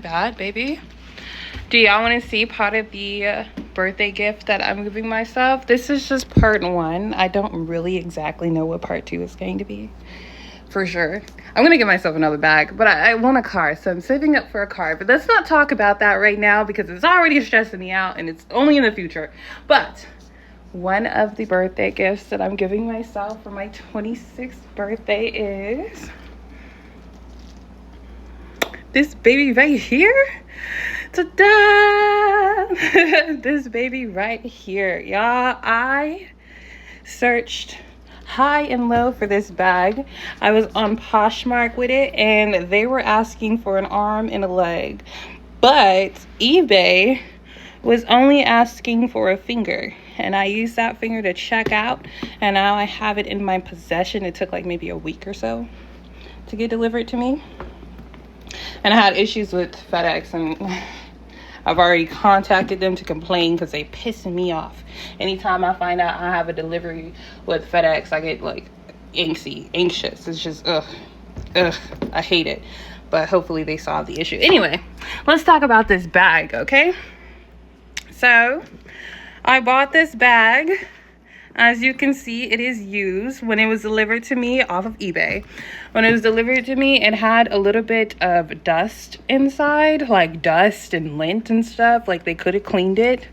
bad, baby. Do y'all want to see part of the birthday gift that I'm giving myself? This is just part 1. I don't really exactly know what part 2 is going to be. For sure. I'm going to give myself another bag, but I want a car, so I'm saving up for a car. But let's not talk about that right now because it's already stressing me out and it's only in the future. But one of the birthday gifts that I'm giving myself for my 26th birthday is this baby right here. Ta-da! This baby right here. Y'all, I searched high and low for this bag. I was on Poshmark with it and they were asking for an arm and a leg, but eBay was only asking for a finger, and I used that finger to check out, and now I have it in my possession. It took like maybe a week or so to get delivered to me, and I had issues with FedEx, and I've already contacted them to complain because they piss me off. Anytime I find out I have a delivery with FedEx, I get like anxious. It's just, ugh, I hate it. But hopefully they solve the issue. Anyway, let's talk about this bag, okay? So, I bought this bag. As you can see, it is used. When it was delivered to me off of eBay, when it was delivered to me, it had a little bit of dust inside, like dust and lint and stuff. Like they could have cleaned it.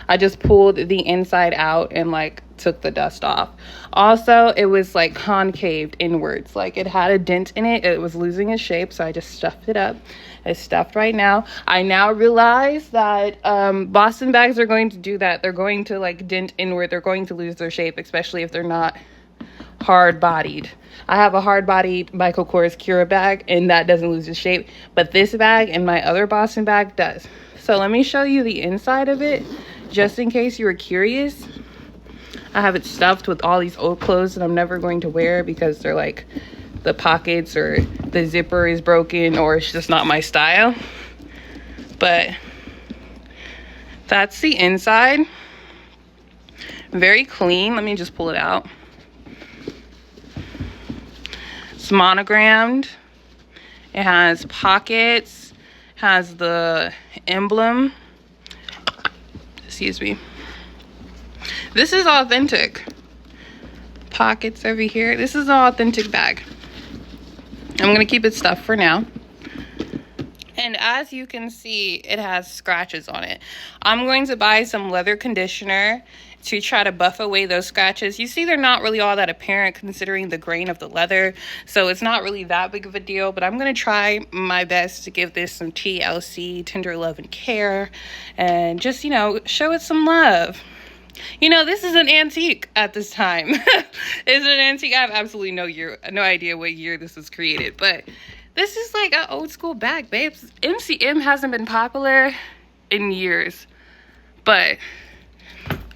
I just pulled the inside out and like took the dust off. Also, it was like concaved inwards. Like it had a dent in it. It was losing its shape, so I just stuffed it up. It's stuffed right now. I now realize that Boston bags are going to do that. They're going to like dent inward. They're going to lose their shape, especially if they're not hard-bodied. I have a hard-bodied Michael Kors Cura bag, and that doesn't lose its shape. But this bag and my other Boston bag does. So let me show you the inside of it, just in case you were curious. I have it stuffed with all these old clothes that I'm never going to wear because they're like the pockets or the zipper is broken or it's just not my style. But that's the inside. Very clean. Let me just pull it out. It's monogrammed. It has pockets, has the emblem. Excuse me. This is authentic. Pockets over here. This is an authentic bag. I'm gonna keep it stuffed for now. And as you can see, it has scratches on it. I'm going to buy some leather conditioner to try to buff away those scratches. You see, they're not really all that apparent considering the grain of the leather, so it's not really that big of a deal, but I'm gonna try my best to give this some TLC, tender love and care, and just, you know, show it some love. You know, this is an antique at this time. It's an antique. I have absolutely no idea what year this was created, but this is like an old school bag, babes. MCM hasn't been popular in years, but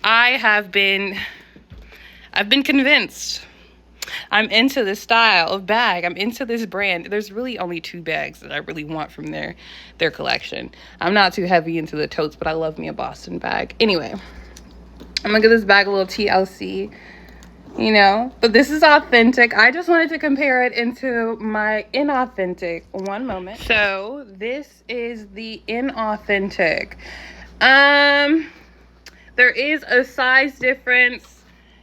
I've been convinced. I'm into this style of bag. I'm into this brand. There's really only 2 bags that I really want from their collection. I'm not too heavy into the totes, but I love me a Boston bag. Anyway, I'm gonna give this bag a little TLC, you know, but this is authentic. I just wanted to compare it into my inauthentic. One moment. So this is the inauthentic. There is a size difference.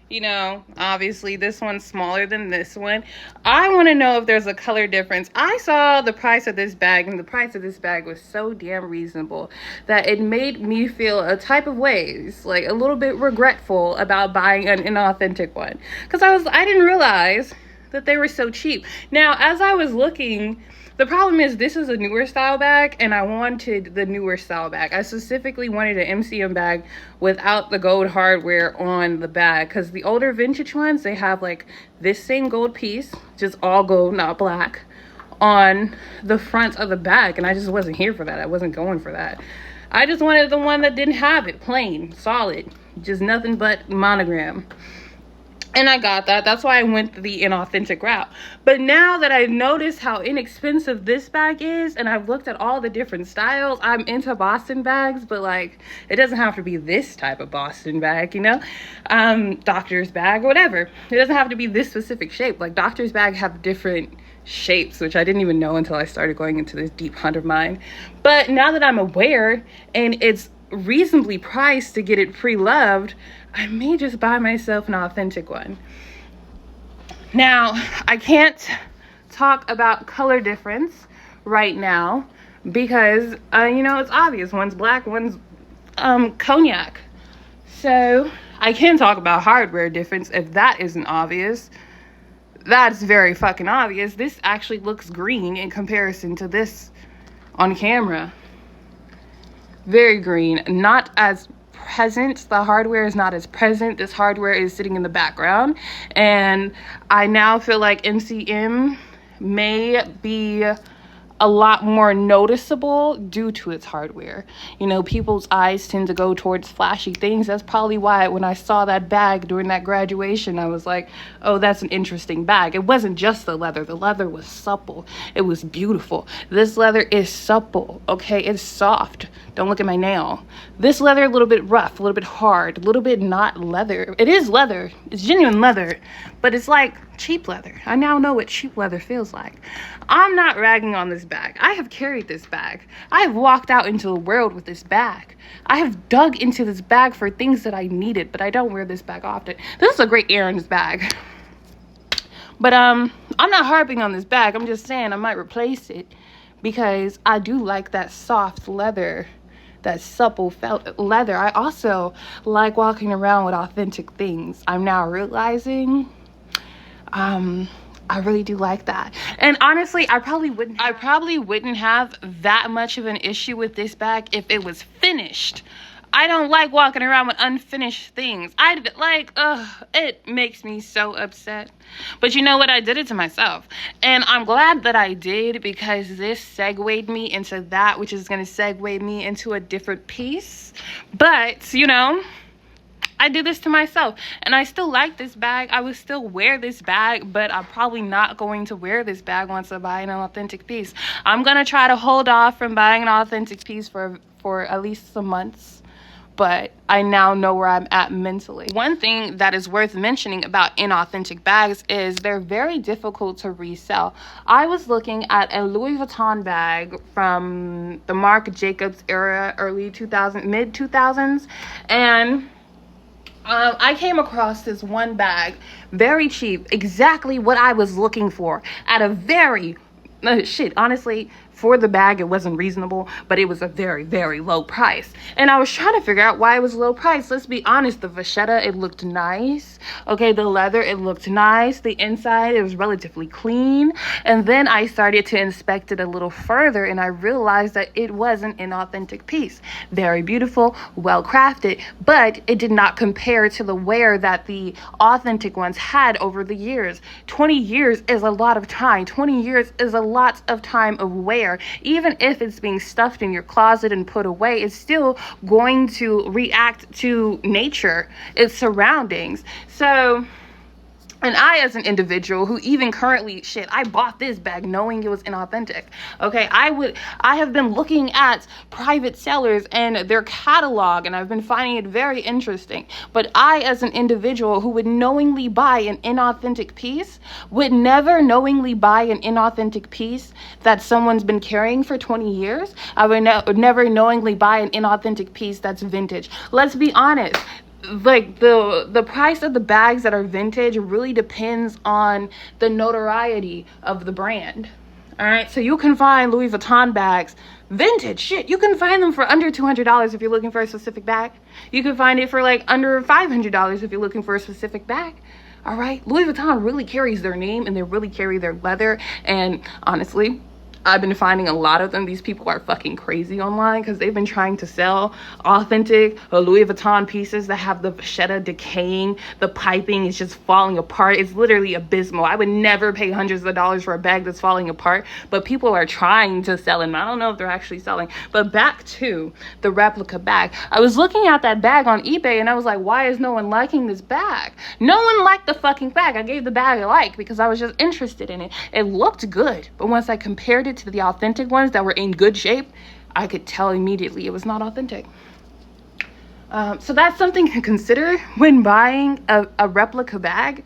You know, obviously this one's smaller than this one. I want to know if there's a color difference. I saw the price of this bag, and the price of this bag was so damn reasonable that it made me feel a type of ways, like a little bit regretful about buying an inauthentic one. Because I didn't realize that they were so cheap. Now, as I was looking, the problem is this is a newer style bag, and I wanted the newer style bag. I specifically wanted an MCM bag without the gold hardware on the bag, because the older vintage ones, they have like this same gold piece, just all gold, not black, on the front of the bag, and I just wasn't here for that. I wasn't going for that. I just wanted the one that didn't have it, plain, solid, just nothing but monogram. And I got that. That's why I went the inauthentic route. But now that I've noticed how inexpensive this bag is, and I've looked at all the different styles, I'm into Boston bags, but like, it doesn't have to be this type of Boston bag, you know? Doctor's bag or whatever. It doesn't have to be this specific shape. Like, Doctor's bag have different shapes, which I didn't even know until I started going into this deep hunt of mine. But now that I'm aware and it's reasonably priced to get it pre-loved, I may just buy myself an authentic one. Now, I can't talk about color difference right now because, you know, it's obvious. One's black, one's cognac. So I can talk about hardware difference if that isn't obvious. That's very fucking obvious. This actually looks green in comparison to this on camera. Very green. Not as present. The hardware is not as present. This hardware is sitting in the background. And I now feel like MCM may be a lot more noticeable due to its hardware. You know, people's eyes tend to go towards flashy things. That's probably why when I saw that bag during that graduation, I was like, oh, that's an interesting bag. It wasn't just the leather. The leather was supple. It was beautiful. This leather is supple, okay? It's soft. Don't look at my nail. This leather, a little bit rough, a little bit hard, a little bit not leather. It is leather. It's genuine leather, but it's like cheap leather. I now know what cheap leather feels like. I'm not ragging on this bag. I have carried this bag. I have walked out into the world with this bag. I have dug into this bag for things that I needed, but I don't wear this bag often. This is a great errands bag. But I'm not harping on this bag. I'm just saying I might replace it because I do like that soft leather, that supple felt leather. I also like walking around with authentic things. I'm now realizing I really do like that. And honestly, I probably wouldn't have that much of an issue with this bag if it was finished. I don't like walking around with unfinished things. It makes me so upset. But you know what? I did it to myself. And I'm glad that I did because this segued me into that, which is going to segue me into a different piece. But, you know, I did this to myself and I still like this bag. I would still wear this bag, but I'm probably not going to wear this bag once I buy an authentic piece. I'm going to try to hold off from buying an authentic piece for at least some months, but I now know where I'm at mentally. One thing that is worth mentioning about inauthentic bags is they're very difficult to resell. I was looking at a Louis Vuitton bag from the Marc Jacobs era, mid 2000s, and I came across this one bag, very cheap, exactly what I was looking for at a very, honestly, for the bag, it wasn't reasonable, but it was a very, very low price. And I was trying to figure out why it was low price. Let's be honest, the vachetta, it looked nice. Okay, the leather, it looked nice. The inside, it was relatively clean. And then I started to inspect it a little further and I realized that it wasn't an authentic piece. Very beautiful, well crafted, but it did not compare to the wear that the authentic ones had over the years. 20 years is a lot of time. 20 years is a lot of time of wear. Even if it's being stuffed in your closet and put away, it's still going to react to nature, its surroundings. So, and I, as an individual who even currently, I bought this bag knowing it was inauthentic. Okay, I have been looking at private sellers and their catalog, and I've been finding it very interesting. But I, as an individual who would knowingly buy an inauthentic piece, would never knowingly buy an inauthentic piece that someone's been carrying for 20 years. I would never knowingly buy an inauthentic piece that's vintage. Let's be honest. Like the price of the bags that are vintage really depends on the notoriety of the brand. All right, so you can find Louis Vuitton bags, vintage you can find them for under $200 if you're looking for a specific bag. You can find it for like under $500 if you're looking for a specific bag. All right, Louis Vuitton really carries their name and they really carry their leather. And honestly, I've been finding a lot of them. These people are fucking crazy online because they've been trying to sell authentic Louis Vuitton pieces that have the vachetta decaying. The piping is just falling apart. It's literally abysmal. I would never pay hundreds of dollars for a bag that's falling apart, but people are trying to sell them. I don't know if they're actually selling. But back to the replica bag. I was looking at that bag on eBay and I was like, why is no one liking this bag? No one liked the fucking bag. I gave the bag a like because I was just interested in it. It looked good, but once I compared it to the authentic ones that were in good shape, I could tell immediately it was not authentic. So that's something to consider when buying a replica bag.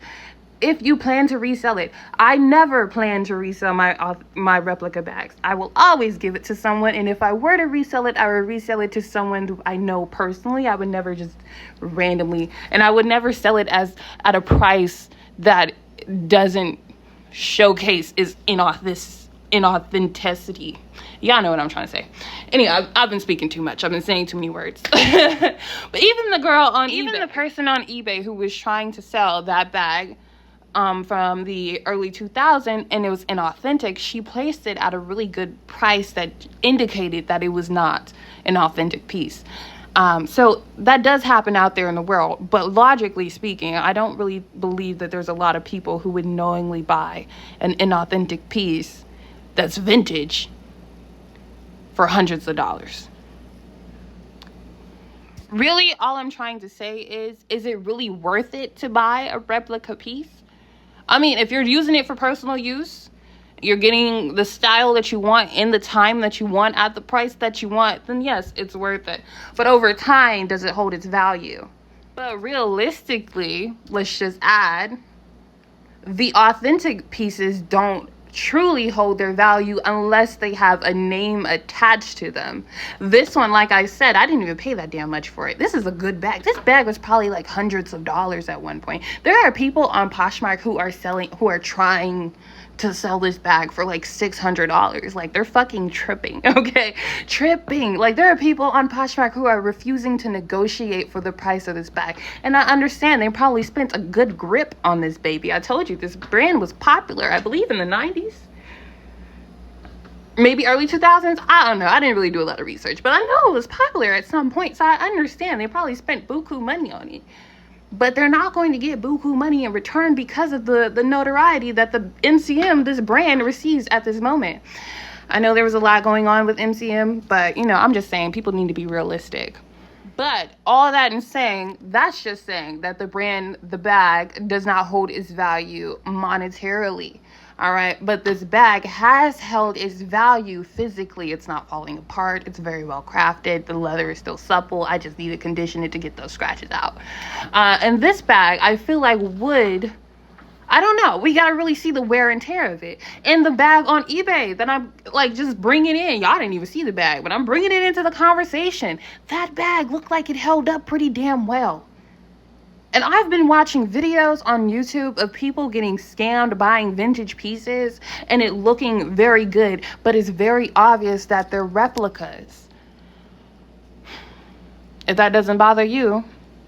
if you plan to resell it. I never plan to resell my replica bags. I will always give it to someone, and if I were to resell it, I would resell it to someone who I know personally. I would never just randomly, and I would never sell it as at a price that doesn't showcase its inauthenticity. Y'all know what I'm trying to say. Anyway, I've been speaking too much. I've been saying too many words. But even the person on eBay who was trying to sell that bag from the early 2000s, and it was inauthentic, she placed it at a really good price that indicated that it was not an authentic piece. So that does happen out there in the world, but logically speaking, I don't really believe that there's a lot of people who would knowingly buy an inauthentic piece that's vintage for hundreds of dollars. Really, all I'm trying to say is it really worth it to buy a replica piece? I mean, if you're using it for personal use, you're getting the style that you want in the time that you want at the price that you want, then yes, it's worth it. But over time, does it hold its value? But realistically, let's just add, the authentic pieces don't truly hold their value unless they have a name attached to them. This one, like I said, I didn't even pay that damn much for it. This is a good bag. This bag was probably like hundreds of dollars at one point. There are people on Poshmark who are trying to sell this bag for like $600. Like, they're fucking tripping, okay? Tripping. Like, there are people on Poshmark who are refusing to negotiate for the price of this bag. And I understand they probably spent a good grip on this baby. I told you, this brand was popular, I believe, in the 90s. Maybe early 2000s. I don't know. I didn't really do a lot of research, but I know it was popular at some point. So I understand they probably spent buku money on it. But they're not going to get buku money in return because of the notoriety that the MCM, this brand, receives at this moment. I know there was a lot going on with MCM, but, you know, I'm just saying people need to be realistic. But all that in saying, that's just saying that the brand, the bag, does not hold its value monetarily. All right, but this bag has held its value physically. It's not falling apart. It's very well crafted. The leather is still supple. I just need to condition it to get those scratches out. And this bag, I feel like I don't know. We got to really see the wear and tear of it. And the bag on eBay that I'm like just bringing in. Y'all didn't even see the bag, but I'm bringing it into the conversation. That bag looked like it held up pretty damn well. And I've been watching videos on YouTube of people getting scammed buying vintage pieces and it looking very good, but it's very obvious that they're replicas. If that doesn't bother you,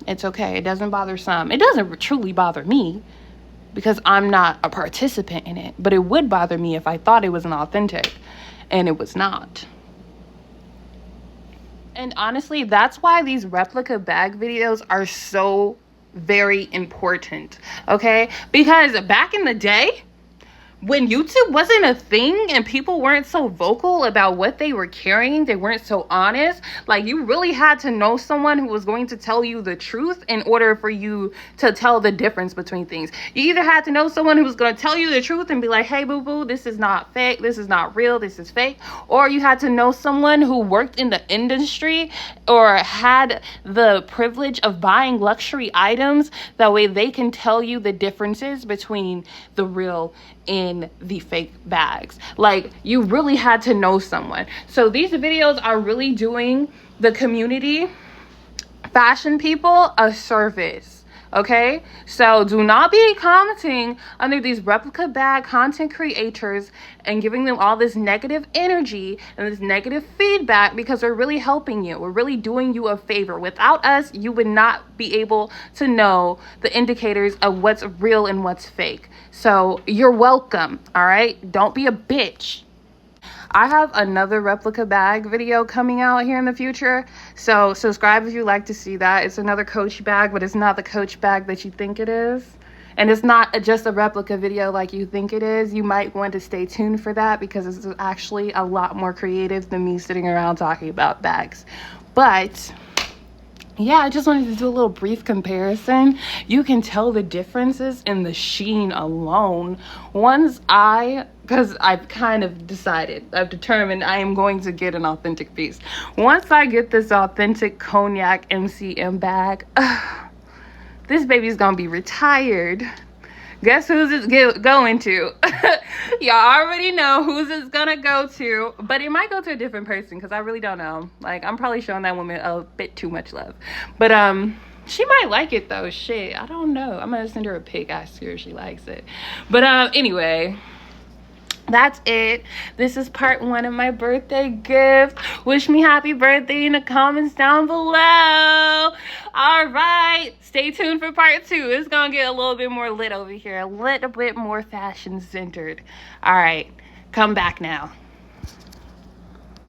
it's okay. It doesn't bother some. It doesn't truly bother me because I'm not a participant in it, but it would bother me if I thought it was an authentic and it was not. And honestly, that's why these replica bag videos are so very important, okay? Because back in the day, when YouTube wasn't a thing and people weren't so vocal about what they were carrying, they weren't so honest, like, you really had to know someone who was going to tell you the truth in order for you to tell the difference between things. You either had to know someone who was going to tell you the truth and be like, hey, boo-boo, this is not fake, this is not real, this is fake. Or you had to know someone who worked in the industry or had the privilege of buying luxury items. That way they can tell you the differences between the real in the fake bags. Like, you really had to know someone. So these videos are really doing the community, fashion people, a service. Okay, so do not be commenting under these replica bag content creators and giving them all this negative energy and this negative feedback, because we're really helping you. We're really doing you a favor. Without us, you would not be able to know the indicators of what's real and what's fake. So you're welcome. All right, don't be a bitch. I have another replica bag video coming out here in the future, so subscribe if you like to see that. It's another Coach bag, but it's not the Coach bag that you think it is. And it's not just a replica video like you think it is. You might want to stay tuned for that because it's actually a lot more creative than me sitting around talking about bags. But yeah, I just wanted to do a little brief comparison. You can tell the differences in the sheen alone. Because I've kind of I've determined I am going to get an authentic piece. Once I get this authentic cognac MCM bag, this baby's gonna be retired. Guess who's it's going to? Y'all already know who's it's gonna go to, but it might go to a different person because I really don't know. Like, I'm probably showing that woman a bit too much love, but she might like it though. Shit, I don't know. I'm gonna send her a pic, ask her if she likes it. But anyway, that's it. This is part 1 of my birthday gift. Wish me happy birthday in the comments down below. All right, stay tuned for part 2. It's gonna get a little bit more lit over here, a little bit more fashion centered. All right, come back now.